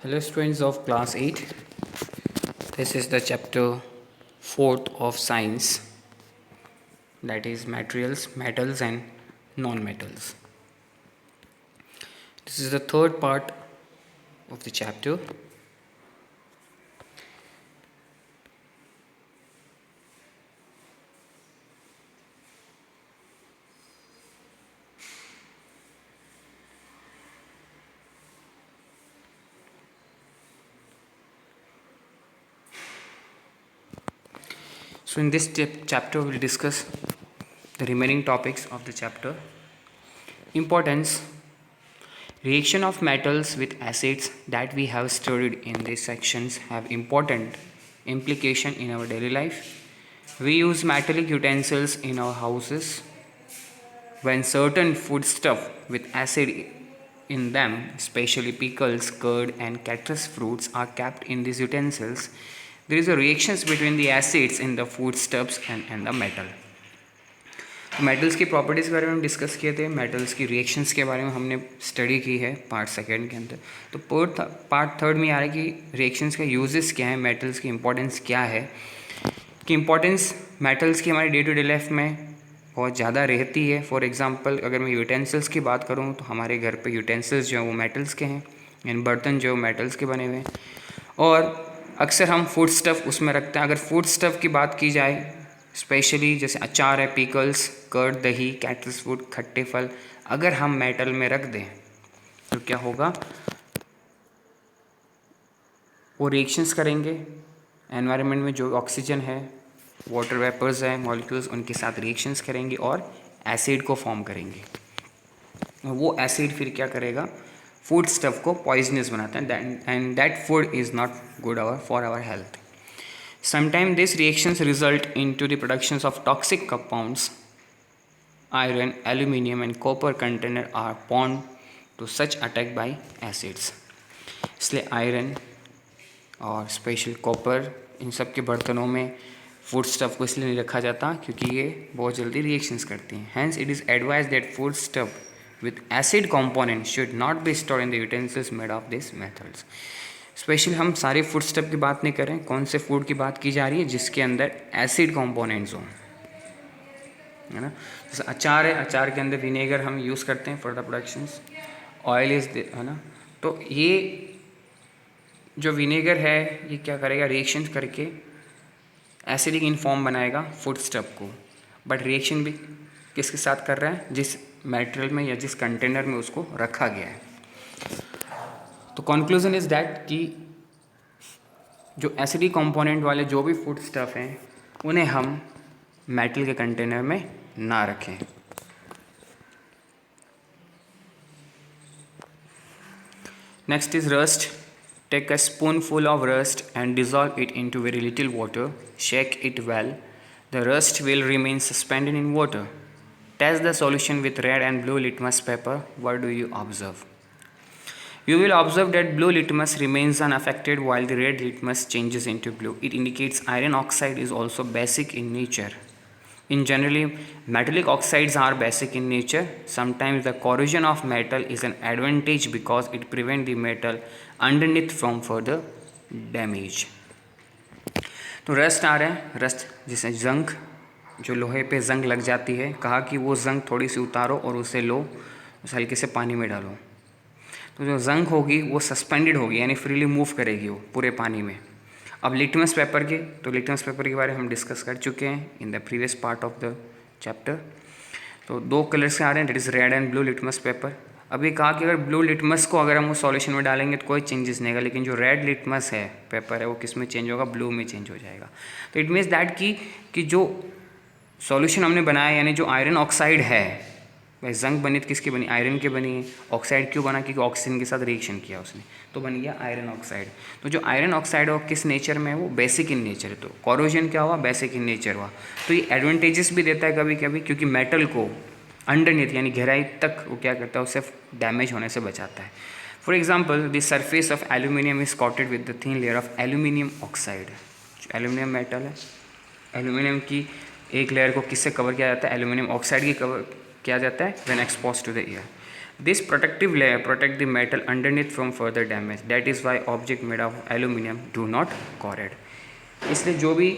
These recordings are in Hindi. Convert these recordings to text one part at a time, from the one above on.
Hello students of class 8. This is the chapter 4th of science, that is materials, metals and non-metals. This is the third part of the chapter. So in this chapter we will discuss the remaining topics of the chapter. Importance. Reaction of metals with acids that we have studied in these sections have important implication in our daily life. We use metallic utensils in our houses. When certain foodstuff with acid in them, especially pickles, curd and citrus fruits are kept in these utensils, there is a reactions between the acids in the foodstuffs and the metal. Metals की प्रॉपर्टीज़ के बारे में हम डिस्कस किए थे, मेटल्स की रिएक्शंस के बारे में हमने स्टडी की है पार्ट सेकेंड के अंदर. तो पार्ट थर्ड में आ रहा है कि रिएक्शंस का यूजेस क्या है, मेटल्स की इंपॉर्टेंस क्या है, कि इंपॉर्टेंस मेटल्स की हमारी डे टू डे लाइफ में बहुत ज़्यादा रहती है. फॉर एग्जांपल अगर मैं यूटेंसिल्स की बात करूँ तो हमारे घर पे यूटेंसिल्स जो हैं वो मेटल्स के हैं, यानी बर्तन जो मेटल्स के बने हुए हैं. और अक्सर हम फूड स्टफ़ उसमें रखते हैं. अगर फूड स्टफ़ की बात की जाए, स्पेशली जैसे अचार है, पिकल्स, कर्ड, दही, कैटरस फूड, खट्टे फल, अगर हम मेटल में रख दें तो क्या होगा, वो रिएक्शंस करेंगे. एनवायरनमेंट में जो ऑक्सीजन है, वाटर वेपर्स है, मॉलिक्यूल्स, उनके साथ रिएक्शंस करेंगे और एसिड को फॉर्म करेंगे. वो एसिड फिर क्या करेगा, फूड स्टफ़ को पॉइजनस बनाता है, and that food is not good for our health. Sometimes these reactions result into the productions of toxic compounds. Iron, aluminium and copper container are prone to such attack by acids. इसलिए आयरन और स्पेशल कॉपर इन सब के बर्तनों में फूड स्टफ़ को इसलिए नहीं रखा जाता क्योंकि ये बहुत जल्दी रिएक्शंस करती हैं. Hence it is advised that food stuff with acid component should not be stored in the utensils made of these metals. Specially हम सारे फूड स्टफ की बात नहीं करें, कौन से फूड की बात की जा रही है जिसके अंदर एसिड कंपोनेंट्स हों, है ना. जैसे अचार है, अचार के अंदर विनेगर हम यूज़ करते हैं for the productions. Oil is, है ना. तो ये जो विनेगर है ये क्या करेगा, रिएक्शन करके एसिडिक इन फॉर्म बनाएगा फूड स्टफ को. बट रिएक्शन भी किसके साथ कर रहा है, जिस मटेरियल में या जिस कंटेनर में उसको रखा गया है. तो कंक्लूजन इज़ दैट कि जो एसिडिक कंपोनेंट वाले जो भी फूड स्टफ़ हैं उन्हें हम मेटल के कंटेनर में ना रखें. Next is rust. Take a spoonful of rust and dissolve it into very little water. Shake it well. The rust will remain suspended in water. Test the solution with red and blue litmus paper. What do you observe? You will observe that blue litmus remains unaffected while the red litmus changes into blue. It indicates iron oxide is also basic in nature. In generally, metallic oxides are basic in nature. Sometimes the corrosion of metal is an advantage because it prevents the metal underneath from further damage. तो रस्ट आ रहा है, रस्ट जैसे जंग, जो लोहे पे जंग लग जाती है, कहा कि वो जंग थोड़ी सी उतारो और उसे लो, उसे हल्के से पानी में डालो. तो जो जंग होगी वो सस्पेंडेड होगी, यानी फ्रीली मूव करेगी वो पूरे पानी में. अब लिटमस पेपर के, तो लिटमस पेपर के बारे में हम डिस्कस कर चुके हैं in the previous part of the chapter. तो दो कलर्स आ रहे हैं, that is red and blue litmus paper. अब ये कहा कि अगर ब्लू लिटमस को अगर हम उस सॉल्यूशन में डालेंगे तो कोई चेंजेस नहीं होगा, लेकिन जो रेड लिटमस है पेपर है वो किस में चेंज होगा, ब्लू में चेंज हो जाएगा. तो इट मीन्स दैट कि जो सॉल्यूशन हमने बनाया, यानी जो आयरन ऑक्साइड है, जंग बनी तो किसकी बनी, आयरन की बनी है. ऑक्साइड क्यों बना, क्योंकि ऑक्सीजन के साथ रिएक्शन किया उसने, तो बन गया आयरन ऑक्साइड. तो जो आयरन ऑक्साइड है किस नेचर में है, वो बेसिक इन नेचर है. तो कॉरोजन क्या हुआ, बेसिक इन नेचर हुआ. तो ये एडवांटेजेस भी देता है कभी कभी, क्योंकि मेटल को अंडरनीथ यानी गहराई तक वो क्या करता है, उससे डैमेज होने से बचाता है. For example, the surface of aluminium is coated with the thin layer of aluminium oxide. जो एल्यूमिनियम मेटल है, एल्यूमिनियम की एक लेयर को किससे कवर किया जाता है, एल्यूमिनियम ऑक्साइड की कवर किया जाता है when exposed to the air. This protective layer protect the metal underneath from further damage. That is why object made of aluminum do not corrode. इसलिए जो भी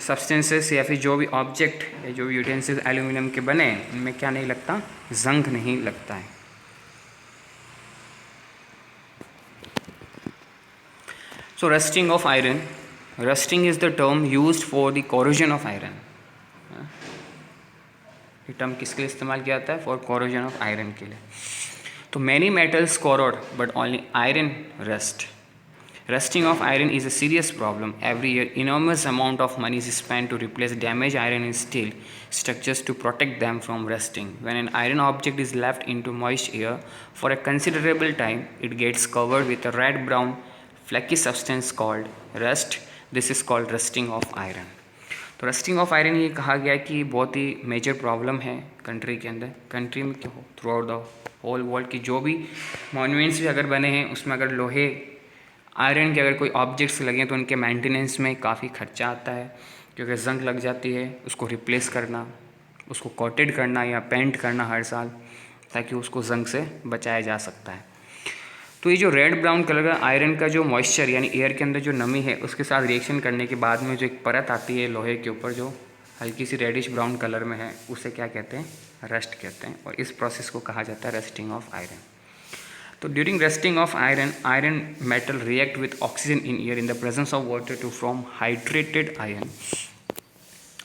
सब्सटेंसेस या फिर जो भी ऑब्जेक्ट या जो भी यूटेंसिल्स एल्यूमिनियम के बने उनमें क्या नहीं लगता, जंग नहीं लगता है. So rusting of iron. Rusting is the term used for the corrosion of iron. ये टर्म किसके लिए इस्तेमाल किया जाता है? फॉर corrosion of iron के लिए. तो many metals corrode but only iron rust. Rusting of iron is a serious problem. Every year, enormous amount of money is spent to replace damaged iron and steel structures to protect them from rusting. When an iron object is left into moist air for a considerable time, it gets covered with a red-brown flaky substance called rust. This is called rusting of iron. तो रस्टिंग ऑफ आयरन ये कहा गया कि बहुत ही मेजर प्रॉब्लम है कंट्री के अंदर, कंट्री में क्या हो, throughout the whole world की जो भी मॉन्यूमेंट्स भी अगर बने हैं उसमें अगर लोहे आयरन के अगर कोई ऑब्जेक्ट्स लगें तो उनके मेंटेनेंस में काफ़ी खर्चा आता है, क्योंकि जंग लग जाती है, उसको रिप्लेस करना, उसको कोटेड करना या पेंट करना हर साल, ताकि उसको जंग से बचाया जा सकता है. तो ये जो रेड ब्राउन कलर का आयरन का जो मॉइस्चर यानी एयर के अंदर जो नमी है उसके साथ रिएक्शन करने के बाद में जो एक परत आती है लोहे के ऊपर जो हल्की सी रेडिश ब्राउन कलर में है, उसे क्या कहते हैं? रस्ट कहते हैं. और इस प्रोसेस को कहा जाता है रस्टिंग ऑफ आयरन. तो during rusting of iron, iron metal react with oxygen in air in the presence of water to form hydrated iron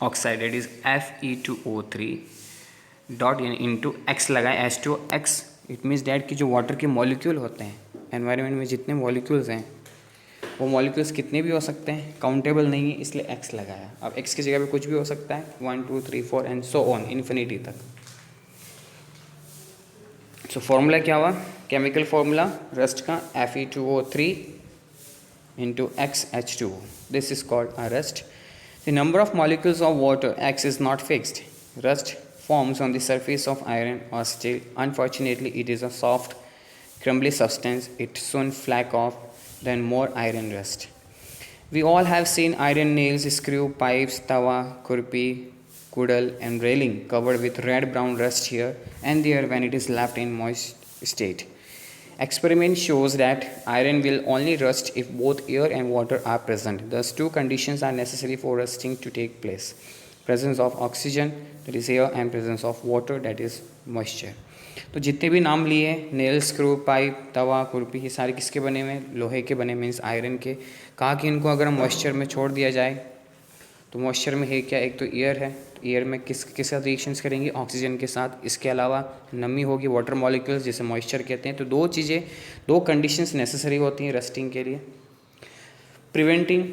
oxide, that is Fe2O3 dot into X लगाए H2X. इट मीन्स डैट कि जो वाटर के मॉलिक्यूल होते हैं एनवायरनमेंट में जितने मॉलिक्यूल्स हैं वो मॉलिक्यूल्स कितने भी हो सकते हैं, काउंटेबल नहीं है, इसलिए X लगाया. अब X की जगह पे कुछ भी हो सकता है, 1 2 3 4 एंड सो ऑन इन्फिनिटी तक. सो फॉर्मूला क्या हुआ? केमिकल फॉर्मूला रस्ट का Fe2O3 into XH2O. This is called a rust. The number of molecules of water X is not fixed. Rust forms on the surface of iron or steel. Unfortunately, it is a soft, crumbly substance. It soon flake off, then more iron rust. We all have seen iron nails, screw, pipes, tawa, kurpi, kudal and railing covered with red-brown rust here and there when it is left in moist state. Experiment shows that iron will only rust if both air and water are present. Thus, two conditions are necessary for rusting to take place. Presence of oxygen, that is air, and presence of water, that is moisture. तो जितने भी नाम लिए, नेल, स्क्रू, पाइप, तवा, खुरपी, ये सारे किसके बने हुए? लोहे के बने, मीन्स आयरन के. कहा कि इनको अगर मॉइस्चर में छोड़ दिया जाए तो मॉइस्चर में है क्या? एक तो एयर है, एयर में किसके साथ रिएक्शंस करेंगी? ऑक्सीजन के साथ. इसके अलावा नमी होगी, वाटर मॉलिक्यूल्स जिसे मॉइस्चर कहते हैं. तो दो चीज़ें, दो कंडीशंस नेसेसरी होती हैं रस्टिंग के लिए. Preventing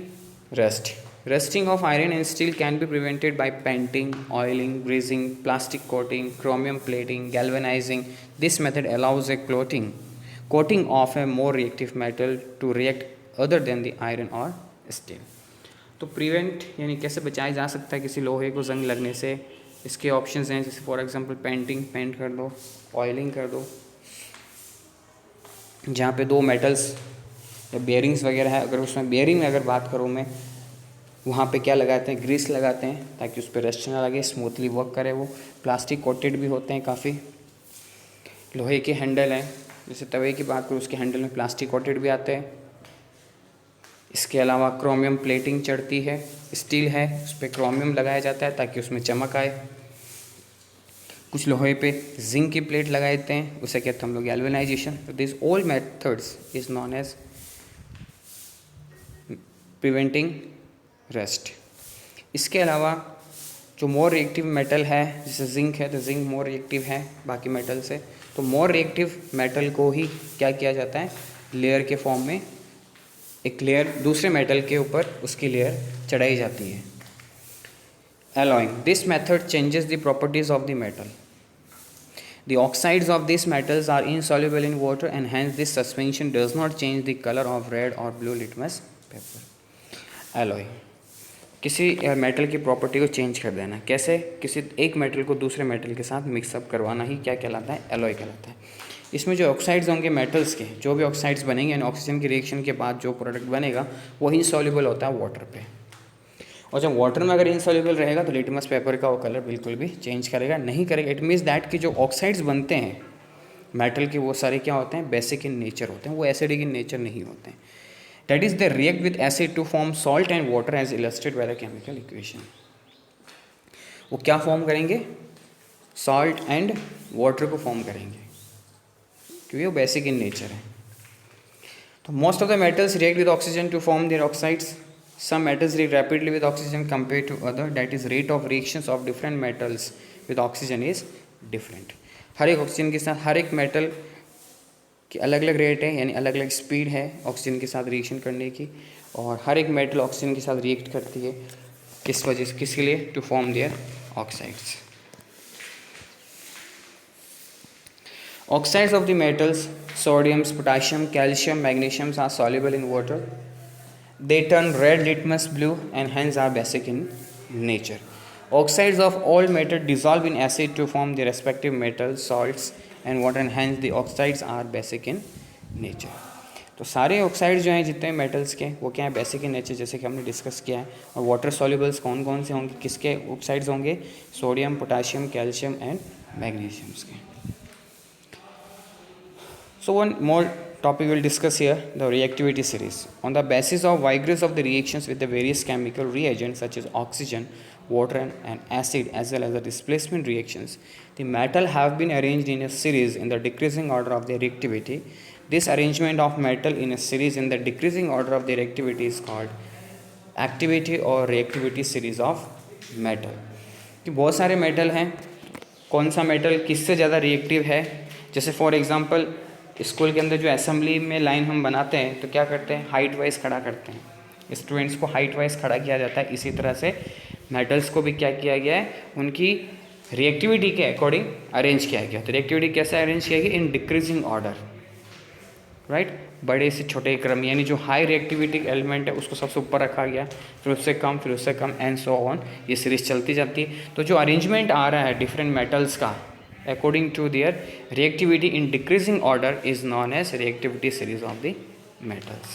rust. Rusting of iron and steel can be prevented by painting, oiling, greasing, plastic coating, chromium plating, galvanizing. This method allows a coating of a more reactive metal to react other than the iron or steel. तो प्रिवेंट यानी कैसे बचाया जा सकता है किसी लोहे को जंग लगने से? इसके ऑप्शंस हैं, जैसे फॉर एग्जांपल पेंटिंग, पेंट कर दो, ऑयलिंग कर दो, जहाँ पे दो मेटल्स या बेयरिंग्स वगैरह है, अगर उसमें बेयरिंग में अगर बात करूँ मैं, वहाँ पे क्या लगाते हैं? ग्रीस लगाते हैं ताकि उस पर रस्ट ना लगे, स्मूथली वर्क करे वो. प्लास्टिक कोटेड भी होते हैं काफ़ी. लोहे के हैंडल हैं, जैसे तवे की बात करूँ उसके हैंडल में प्लास्टिक कोटेड भी आते हैं. इसके अलावा क्रोमियम प्लेटिंग चढ़ती है. स्टील है, उस पर क्रोमियम लगाया जाता है ताकि उसमें चमक आए. कुछ लोहे पे जिंक की प्लेट लगा देते हैं, उसे कहते हैं हम लोग गैल्वेनाइजेशन. तो this all methods is known as preventing rust. इसके अलावा जो मोर रिएक्टिव मेटल है, जैसे जिंक है, तो जिंक मोर रिएक्टिव है बाकी मेटल से. तो मोर रिएक्टिव मेटल को ही क्या किया जाता है? लेयर के फॉर्म में एक लेयर दूसरे मेटल के ऊपर उसकी लेयर चढ़ाई जाती है. Alloying. This method changes the properties of the metal. The oxides of these metals are insoluble in water and hence this suspension does not change the color of red or blue litmus paper. Alloy. किसी मेटल की प्रॉपर्टी को चेंज कर देना. कैसे? किसी एक मेटल को दूसरे मेटल के साथ मिक्सअप करवाना ही क्या कहलाता है? एलॉय कहलाता है. इसमें जो ऑक्साइड्स होंगे मेटल्स के, जो भी ऑक्साइड्स बनेंगे यानी ऑक्सीजन की रिएक्शन के बाद जो प्रोडक्ट बनेगा वो इनसॉल्युबल होता है वाटर पे. और जब वाटर में अगर इनसॉल्युबल रहेगा तो लिटमस पेपर का वो कलर बिल्कुल भी चेंज करेगा नहीं करेगा. इट मीन्स दैट कि जो ऑक्साइड्स बनते हैं मेटल के वो सारे क्या होते हैं, बेसिक इन नेचर होते हैं, वो एसिडिक इन नेचर नहीं होते हैं. That is they react with acid to form salt and water as illustrated by the chemical equation. वो क्या फॉर्म करेंगे, सॉल्ट एंड वाटर को फॉर्म करेंगे क्योंकि वो बेसिक इन नेचर है. तो most of the metals react with oxygen to form their oxides. Some metals react rapidly with oxygen compared to other. That is, rate of reactions of different metals with oxygen is different. हर एक ऑक्सीजन के साथ हर एक मेटल की अलग अलग रेट है, यानी अलग अलग स्पीड है ऑक्सीजन के साथ रिएक्शन करने की, और हर एक मेटल ऑक्सीजन के साथ रिएक्ट करती है किस वजह से, किसके लिए, to form their oxides. Oxides of the metals sodium, potassium, calcium, magnesium are soluble in water. They turn red litmus blue and hence are basic in nature. Oxides of all metals dissolve in acid to form the respective metals, salts and water, and hence the oxides are basic in nature. तो सारे ऑक्साइड्स जो हैं जितने मेटल्स के वो क्या है, बेसिक इन नेचर, जैसे कि हमने डिस्कस किया है. और वाटर सॉल्युबल्स कौन कौन से होंगे, किसके ऑक्साइड्स होंगे, सोडियम, पोटाशियम, कैल्शियम एंड मैग्नीशियम्स के. So one more topic we'll discuss here, the reactivity series. On the basis of vigorous of the reactions with the various chemical reagents such as oxygen, water and acid, as well as the displacement reactions, the metal have been arranged in a series in the decreasing order of their reactivity. This arrangement of metal in a series in the decreasing order of their reactivity is called activity or reactivity series of metal. कि बहुत सारे मेटल हैं, कौन सा मेटल किससे ज़्यादा रिएक्टिव है. जैसे फॉर एग्जांपल स्कूल के अंदर जो असेंबली में लाइन हम बनाते हैं तो क्या करते हैं, हाइट वाइज खड़ा करते हैं, स्टूडेंट्स को हाइट वाइज खड़ा किया जाता है. इसी तरह से मेटल्स को भी क्या किया गया है, उनकी रिएक्टिविटी के अकॉर्डिंग अरेंज किया गया. तो रिएक्टिविटी कैसे अरेंज किया गया, इन डिक्रीजिंग ऑर्डर, राइट, बड़े से छोटे क्रम, यानी जो हाई रिएक्टिविटी एलिमेंट है उसको सबसे ऊपर रखा गया, फिर उससे कम, फिर उससे कम, एंड सो ऑन. ये सीरीज चलती जाती है. तो जो अरेंजमेंट आ रहा है डिफरेंट मेटल्स का according to their reactivity in decreasing order is known as reactivity series of the metals.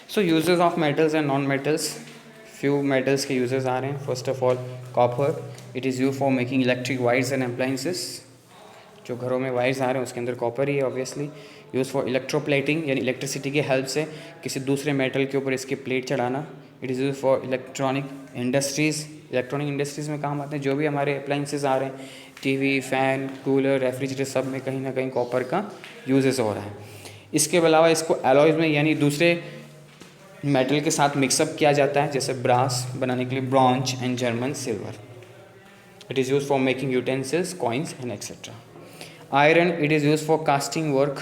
So uses of metals and non-metals. Few metals के uses आ रहे हैं. First of all, copper. It is used for making electric wires and appliances. जो घरों में वायर्स आ रहे हैं उसके अंदर कॉपर ही है ऑब्वियसली. यूज़ फॉर इलेक्ट्रोप्लेटिंग, यानी इलेक्ट्रिसिटी के हेल्प से किसी दूसरे मेटल के ऊपर इसकी प्लेट चढ़ाना. It is use for electronic industries. Electronic industries में काम आते हैं जो भी हमारे अप्लाइंसेस आ रहे हैं, टीवी, फ़ैन, कूलर, रेफ्रिजरेटर, सब में कहीं ना कहीं कॉपर का यूजेस हो रहा है. इसके अलावा इसको एलॉयज में, यानी दूसरे मेटल के साथ मिक्सअप किया जाता है, जैसे ब्रास बनाने के लिए bronze and German silver. It is use for making utensils, coins and etcetera. Iron, it is used for casting work.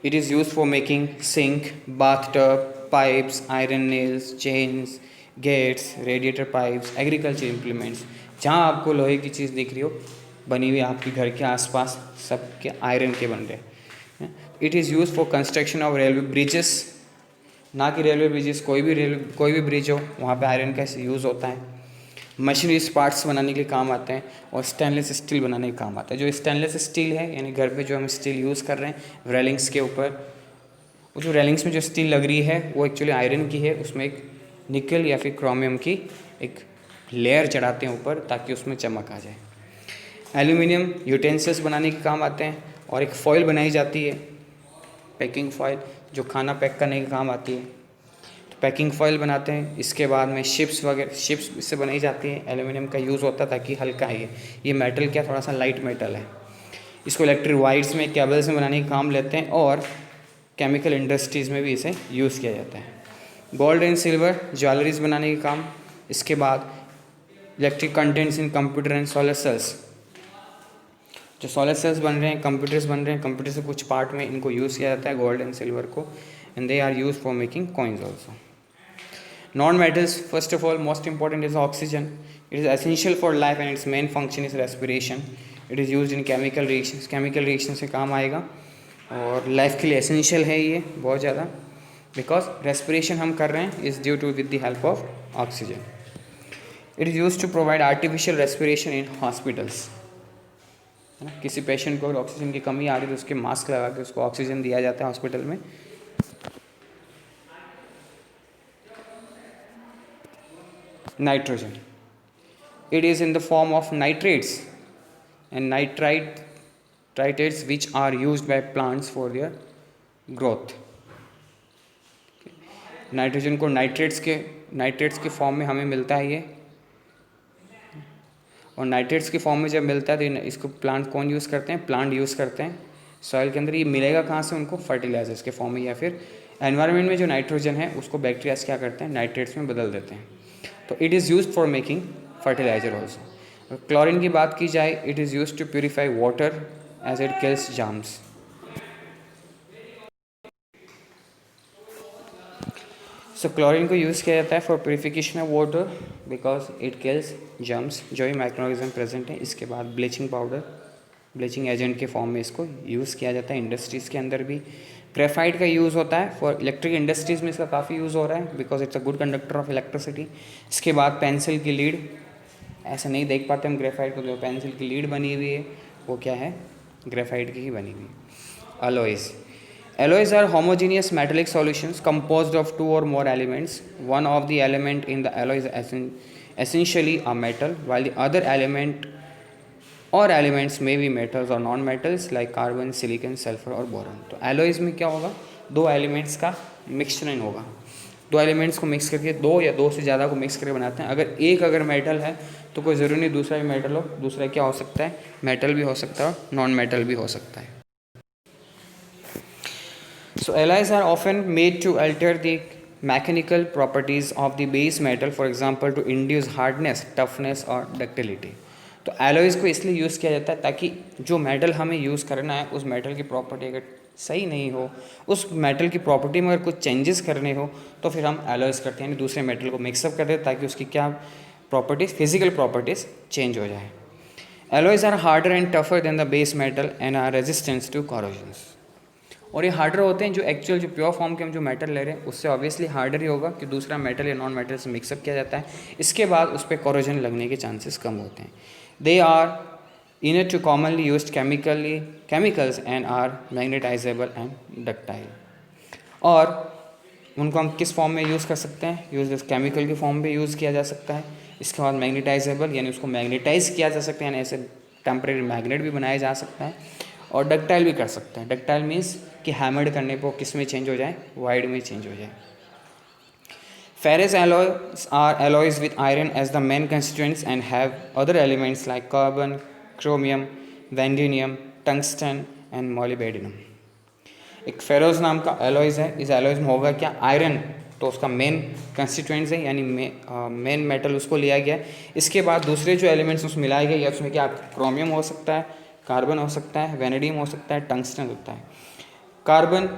It is used for making sink, bathtub, pipes, iron nails, chains, gates, radiator pipes, agriculture implements. जहाँ आपको लोहे की चीज़ दिख रही हो बनी हुई आपके घर के आसपास, सब के आयरन के बन रहे. It is used for construction of railway bridges. ना कि रेलवे ब्रिजेस, कोई भी ब्रिज हो वहाँ पे आयरन का यूज़ होता है. मशीनरीज पार्ट्स बनाने के लिए काम आते हैं, और स्टेनलेस स्टील बनाने के काम आता है. जो स्टेनलेस स्टील है, यानी घर पे जो हम स्टील यूज़ कर रहे हैं रेलिंग्स के ऊपर, वो जो रेलिंग्स में जो स्टील लग रही है वो एक्चुअली आयरन की है. उसमें एक निकल या फिर क्रोमियम की एक लेयर चढ़ाते हैं ऊपर ताकि उसमें चमक आ जाए. एल्यूमिनियम यूटेंसिल्स बनाने के काम आते हैं, और एक फॉइल बनाई जाती है, पैकिंग फॉइल, जो खाना पैक करने के काम आती है. पैकिंग फॉइल बनाते हैं. इसके बाद में शिप्स वगैरह, शिप्स इससे बनाई जाती है. एल्यूमिनियम का यूज़ होता है ताकि हल्का है. ये मेटल क्या थोड़ा सा लाइट मेटल है. इसको इलेक्ट्रिक वायर्स में, केबल्स में बनाने का काम लेते हैं, और केमिकल इंडस्ट्रीज़ में भी इसे यूज़ किया जाता है. गोल्ड एंड सिल्वर ज्वेलरीज बनाने के काम. इसके बाद electric contents in computer and solar cells. जो सोलर सेल्स बन रहे हैं, कंप्यूटर्स बन रहे हैं, कंप्यूटर से कुछ पार्ट में इनको यूज़ किया जाता है, गोल्ड एंड सिल्वर को, and they are use for making coins also. Non-metals, first of all, most important is oxygen. It is essential for life and its main function is respiration. It is used in chemical reactions. Chemical reactions से काम आएगा, और लाइफ के लिए एसेंशियल है ये बहुत ज़्यादा, बिकॉज रेस्पिरेशन हम कर रहे हैं is due to with the help of oxygen. It is use to provide artificial respiration in hospitals. है ना, किसी पेशेंट को अगर ऑक्सीजन की कमी आ रही है तो उसके मास्क लगा के उसको ऑक्सीजन दिया जाता है हॉस्पिटल में. Nitrogen. It is in the form of nitrates and nitrates which are used by plants for their growth. Nitrogen को नाइट्रेट्स के फॉर्म में हमें मिलता है ये, और नाइट्रेट्स के फॉर्म में जब मिलता है तो इसको प्लांट कौन यूज़ करते हैं? प्लांट यूज़ करते हैं सॉइल के अंदर। ये मिलेगा कहाँ से उनको? फर्टिलाइजर्स के फॉर्म में, या फिर एनवायरनमेंट में जो नाइट्रोजन है उसको बैक्टीरियाज क्या करते हैं? नाइट्रेट्स में बदल देते हैं। तो it is use for making fertiliser also. Chlorine की बात की जाए, it is use to purify water as it kills germs. So chlorine को यूज़ किया जाता है for purification of water because it kills germs, जो भी माइक्रो ऑर्गेनिज्म प्रेजेंट है। इसके बाद ब्लीचिंग पाउडर, ब्लीचिंग एजेंट के फॉर्म में इसको यूज़ किया जाता है इंडस्ट्रीज़ के अंदर भी। ग्रेफाइट का यूज़ होता है फॉर इलेक्ट्रिक इंडस्ट्रीज़ में, इसका काफ़ी यूज़ हो रहा है because it's a good conductor of electricity. इसके बाद पेंसिल की लीड, ऐसे नहीं देख पाते हम ग्रेफाइट को, जो पेंसिल की लीड बनी हुई है वो क्या है? ग्रेफाइट की ही बनी हुई है। Alloys, alloys are homogeneous metallic solutions composed of two or more elements. One of the element in the alloy is essentially a metal, while the other element or elements may be metals or non-metals like carbon, silicon, sulfur और boron. तो alloys में क्या होगा? दो elements का मिक्सचरिंग होगा। दो एलिमेंट्स को मिक्स करके, दो या दो से ज़्यादा को मिक्स करके बनाते हैं। अगर मेटल है तो कोई ज़रूरी नहीं दूसरा भी मेटल हो, दूसरा क्या हो सकता है? मेटल भी हो सकता है, नॉन मेटल भी हो सकता है। So alloys are often made to alter the mechanical properties of the base metal, for example to induce hardness, toughness और ductility. तो alloys को इसलिए यूज़ किया जाता है ताकि जो मेटल हमें यूज़ करना है उस मेटल की प्रॉपर्टी अगर सही नहीं हो, उस मेटल की प्रॉपर्टी में अगर कुछ चेंजेस करने हो तो फिर हम alloys करते हैं, यानी दूसरे मेटल को मिक्सअप करते हैं ताकि उसकी क्या प्रॉपर्टीज़, फिजिकल प्रॉपर्टीज़ चेंज हो जाए। Alloys are harder and tougher than the base metal and are resistant to corrosions. और ये हार्डर होते हैं, जो एक्चुअल जो प्योर फॉर्म के हम जो मेटल ले रहे हैं उससे ऑब्वियसली हार्डर ही होगा कि दूसरा मेटल या नॉन मेटल से मिक्सअप किया जाता है। इसके बाद उस पर कोरोजन लगने के चांसेस कम होते हैं। They are inert to commonly used chemicals and are magnetisable and ductile. और उनको हम किस फॉर्म में यूज़ कर सकते हैं? यूज केमिकल के फॉर्म में यूज़ किया जा सकता है। इसके बाद मैग्नेटाइजेबल, यानी उसको मैग्नेटाइज किया जा सकता है, यानी ऐसे टेम्परेरी मैग्नेट भी बनाया जा सकता है। और डक्टाइल भी कर सकते हैं। डक्टाइल मीन्स कि हैमर्ड करने पर किस में चेंज हो जाए? वाइड में चेंज हो जाए। Ferrous alloys are alloys with iron as the main constituents and have other elements like carbon, chromium, vanadium, tungsten and molybdenum. एक फेरोज नाम का एलॉयज है। इस एलॉयज में होगा क्या? आयरन, तो उसका मेन कंस्टिट्यूएंट्स है, यानी मेन मेटल उसको लिया गया। इसके बाद दूसरे जो एलिमेंट्स उसमें मिलाए गए, या उसमें क्या क्रोमियम हो सकता है, कार्बन हो सकता है, वेनेडियम हो सकता है, टंगस्टन होता है। कार्बन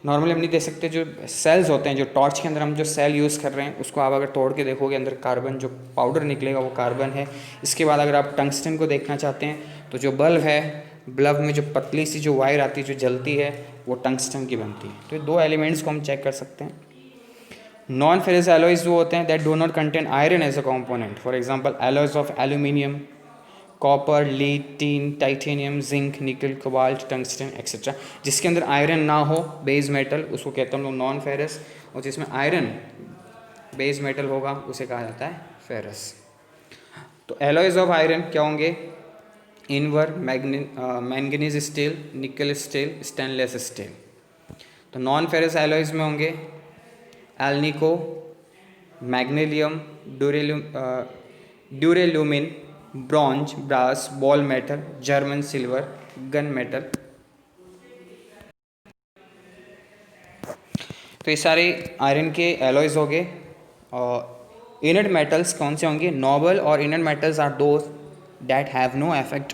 नॉर्मली हम नहीं दे सकते, जो सेल्स होते हैं, जो टॉर्च के अंदर हम जो सेल यूज़ कर रहे हैं उसको आप अगर तोड़ के देखोगे अंदर कार्बन जो पाउडर निकलेगा वो कार्बन है। इसके बाद अगर आप टंगस्टन को देखना चाहते हैं तो जो बल्ब है, बल्ब में जो पतली सी जो वायर आती है जो जलती है वो टंगस्टन की बनती है। तो ये दो एलिमेंट्स को हम चेक कर सकते हैं। नॉन फेरस एलॉयज वो होते हैं that do not contain iron as a component, for example alloys of aluminium, copper, lead, tin, titanium, zinc, nickel, cobalt, tungsten etcetera. जिसके अंदर आयरन ना हो, बेस मेटल, उसको कहते हैं हम लोग नॉन फेरस। और जिसमें आयरन बेस मेटल होगा उसे कहा जाता है फेरस। तो एलॉयज ऑफ आयरन क्या होंगे? Invar, manganese steel, nickel steel, stainless steel. तो नॉन फेरस एलॉयज में होंगे alnico, magnalium, duralumin, bronze, brass, bell metal, German silver, gun metal. तो ये सारे आयरन के एलॉयज हो गए। और इनर्ट मेटल्स कौन से होंगे? नोबल और inert metals are those that have no effect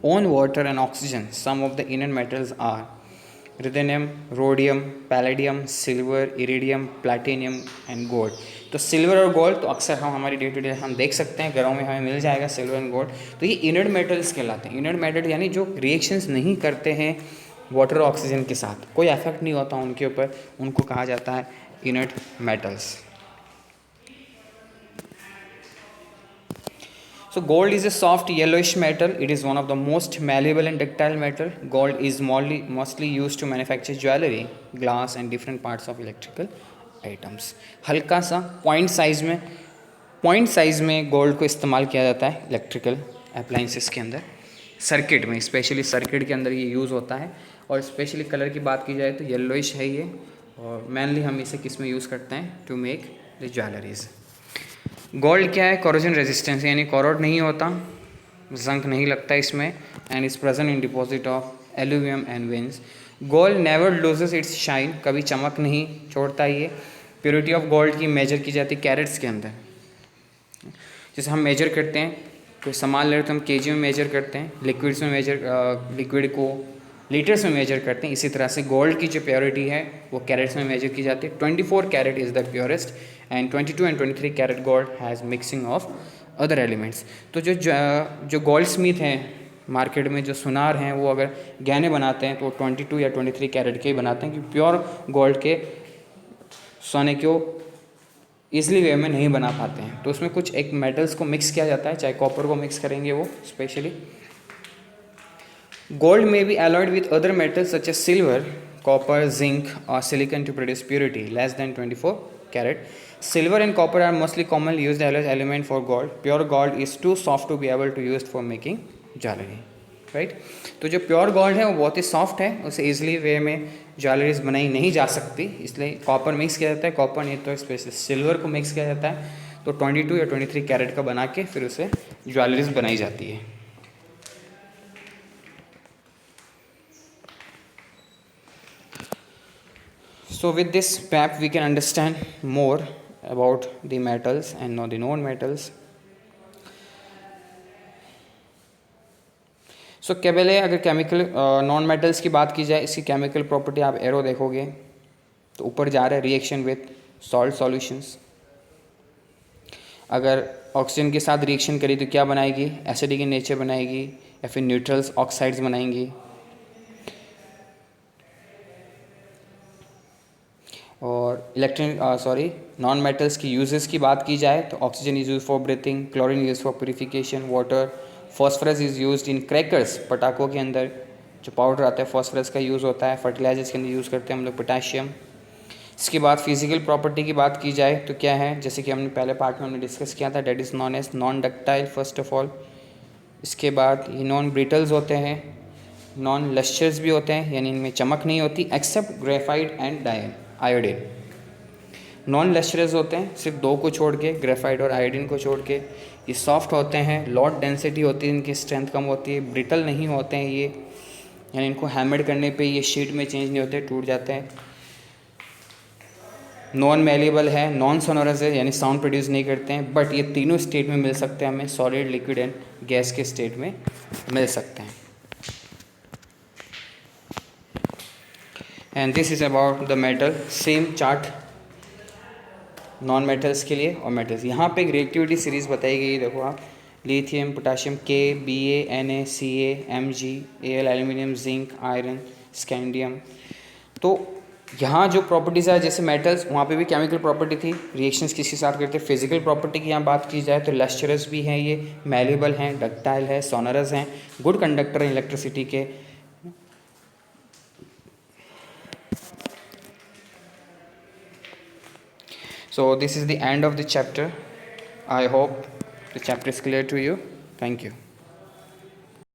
on water and oxygen. Some of the inert metals are ruthenium, rhodium, palladium, silver, iridium, platinum and gold. तो सिल्वर और गोल्ड तो अक्सर हम हमारी डे टू डे हम देख सकते हैं, घरों में हमें मिल जाएगा सिल्वर एंड गोल्ड। तो ये इनर्ट मेटल्स कहलाते हैं। इनर्ट मेटल यानी जो रिएक्शंस नहीं करते हैं वाटर और ऑक्सीजन के साथ, कोई इफेक्ट नहीं होता उनके ऊपर, उनको कहा जाता है inert metals. So gold is a soft yellowish metal. It is one of the most malleable and ductile metal. Gold is mostly used to manufacture jewelry, glass and different parts of electrical items. हल्का सा पॉइंट साइज़ में गोल्ड को इस्तेमाल किया जाता है इलेक्ट्रिकल अप्लाइंसेस के अंदर, सर्किट में, स्पेशली सर्किट के अंदर ये यूज़ होता है। और स्पेशली कलर की बात की जाए तो येलोइश है ये, और मेनली हम इसे किस में यूज़ करते हैं, to make the jewelleries. Gold क्या है, कोरोजन रेजिस्टेंस, यानी कोरोड नहीं होता, जंक नहीं लगता इसमें, and is present in deposit of aluminium and veins. Gold never loses its shine, कभी चमक नहीं छोड़ता ये। प्योरिटी ऑफ गोल्ड की मेजर की जाती है कैरेट्स के अंदर। जैसे हम मेजर करते हैं, कोई सामान ले रहे तो हम केजी में मेजर करते हैं, लिक्विड्स में लिक्विड को लीटर्स में मेजर करते हैं। इसी तरह से गोल्ड की जो प्योरिटी है वो कैरेट्स में मेजर की जाती है। 24 carat is the purest, and 22 and 23 carat gold has mixing of other elements. तो जो गोल्ड स्मिथ हैं मार्केट में, जो सुनार हैं, वो अगर गहने बनाते हैं तो 22 या 23 कैरेट के ही बनाते हैं, क्योंकि प्योर गोल्ड के सोने को ईजिली वे में नहीं बना पाते हैं। तो उसमें कुछ एक मेटल्स को मिक्स किया जाता है, चाहे कॉपर को मिक्स करेंगे वो स्पेशली। गोल्ड में B alloyed with other metals such as silver, copper, zinc or silicon to produce purity less than 24 carat. Silver and copper are mostly commonly used as element for gold. Pure gold is too soft to be able to use for making jewelry. Right, तो जो प्योर गोल्ड है वो बहुत ही सॉफ्ट है, उसे ईजिली वे में ज्वेलरीज बनाई नहीं जा सकती, इसलिए कॉपर मिक्स किया जाता है। कॉपर नहीं तो स्पेशल सिल्वर को मिक्स किया जाता है, तो 22 या 23 कैरेट का बना के फिर उसे ज्वेलरीज बनाई जाती है। So with this map we can understand more about the metals and know the known metals. So केवल अगर केमिकल नॉन मेटल्स की बात की जाए, इसकी केमिकल प्रॉपर्टी आप एरो देखोगे तो ऊपर जा रहा है, रिएक्शन विथ सॉल्ट सॉल्यूशंस। अगर ऑक्सीजन के साथ रिएक्शन करी तो क्या बनाएगी, एसिडिक इन नेचर बनाएगी, या फिर न्यूट्रल्स ऑक्साइड्स बनाएंगी। और नॉन मेटल्स की यूजेस की बात की जाए तो oxygen is use for breathing, chlorine use for purification water, phosphorus is used in crackers, पटाखों के अंदर जो पाउडर आता है फॉस्फरस का यूज़ होता है। फर्टिलाइजर्स के अंदर यूज़ करते हैं हम लोग पोटेशियम। इसके बाद फिजिकल प्रॉपर्टी की बात की जाए तो क्या है, जैसे कि हमने पहले पार्ट में हमने डिस्कस किया था, that is known as non ductile first of all. इसके बाद ये नॉन ब्रिटल्स होते हैं, नॉन लस्चर्स भी होते हैं, यानी इनमें चमक नहीं होती except graphite and iodine. Non lustrous होते हैं सिर्फ दो को छोड़ के, ग्रेफाइट और आयोडीन को छोड़ के। ये सॉफ्ट होते हैं, लॉट डेंसिटी होती है, इनकी स्ट्रेंथ कम होती है, ब्रिटल नहीं होते हैं ये, यानी इनको हैमर्ड करने पे ये शीट में चेंज नहीं होते, टूट जाते हैं। नॉन मेलेबल है, नॉन सोनोरस है, यानी साउंड प्रोड्यूस नहीं करते हैं, बट ये तीनों स्टेट में मिल सकते हैं हमें, सॉलिड, लिक्विड एंड गैस के स्टेट में मिल सकते हैं। And this is about the metal. Same chart non metals के लिए और मेटल्स। यहाँ पे एक रिएक्टिविटी सीरीज़ बताई गई, देखो आप, lithium, potassium, Ka, Na, Ca, Mg, Al, aluminium, zinc, iron, scandium. तो यहाँ जो प्रॉपर्टीज़ है जैसे मेटल्स, वहाँ पे भी केमिकल प्रॉपर्टी थी, रिएक्शंस किसके साथ करते हैं। फिजिकल प्रॉपर्टी की यहाँ बात की जाए तो लस्चरस भी हैं, ये मेलेबल हैं, डक्टाइल है, सोनरस हैं, गुड कंडक्टर हैं इलेक्ट्रिसिटी के। So this is the end of the chapter. I hope the chapter is clear to you. Thank you.